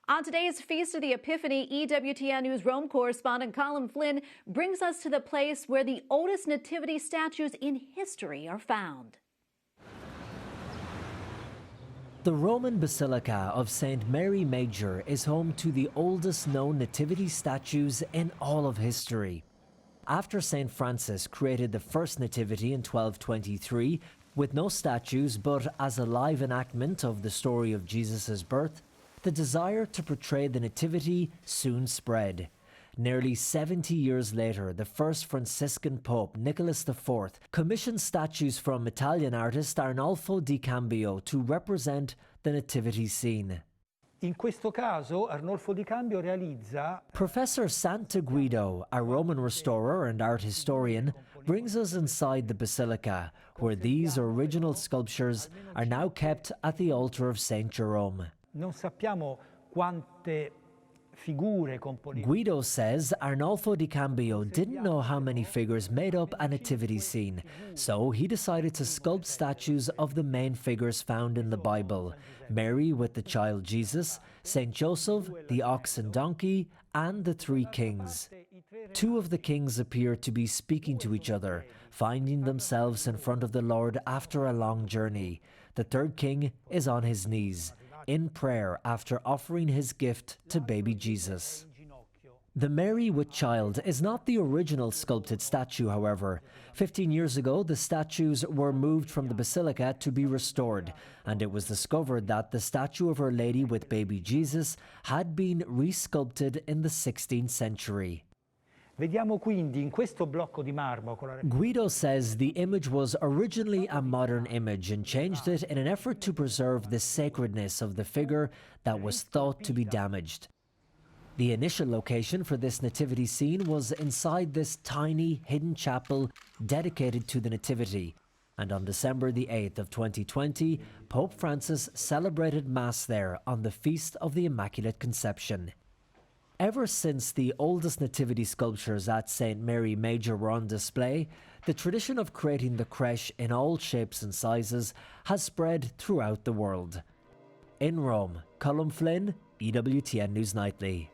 On today's Feast of the Epiphany, EWTN News Rome correspondent Colm Flynn brings us to the place where the oldest nativity statues in history are found. The Roman Basilica of St. Mary Major is home to the oldest known nativity statues in all of history. After St. Francis created the first nativity in 1223, with no statues but as a live enactment of the story of Jesus' birth, the desire to portray the nativity soon spread. Nearly 70 years later, the first Franciscan Pope, Nicholas IV, commissioned statues from Italian artist Arnolfo di Cambio to represent the nativity scene. In questo caso, Arnolfo di Cambio realizza... Professor Sante Guido, a Roman restorer and art historian, brings us inside the basilica, where these original sculptures are now kept at the altar of St. Jerome. Non sappiamo quante figure componenti. Guido says Arnolfo di Cambio didn't know how many figures made up a nativity scene, so he decided to sculpt statues of the main figures found in the Bible: Mary with the child Jesus, Saint Joseph, the ox and donkey, and the three kings. Two of the kings appear to be speaking to each other, finding themselves in front of the Lord after a long journey. The third king is on his knees, in prayer after offering his gift to baby Jesus. The Mary with Child is not the original sculpted statue, however. 15 years ago, the statues were moved from the basilica to be restored, and it was discovered that the statue of Our Lady with baby Jesus had been resculpted in the 16th century. Vediamo quindi in questo blocco di marmo con la... Guido says the image was originally a modern image and changed it in an effort to preserve the sacredness of the figure that was thought to be damaged. The initial location for this nativity scene was inside this tiny hidden chapel dedicated to the nativity, and on December the 8th of 2020, Pope Francis celebrated Mass there on the Feast of the Immaculate Conception. Ever since the oldest nativity sculptures at St. Mary Major were on display, the tradition of creating the creche in all shapes and sizes has spread throughout the world. In Rome, Colm Flynn, EWTN News Nightly.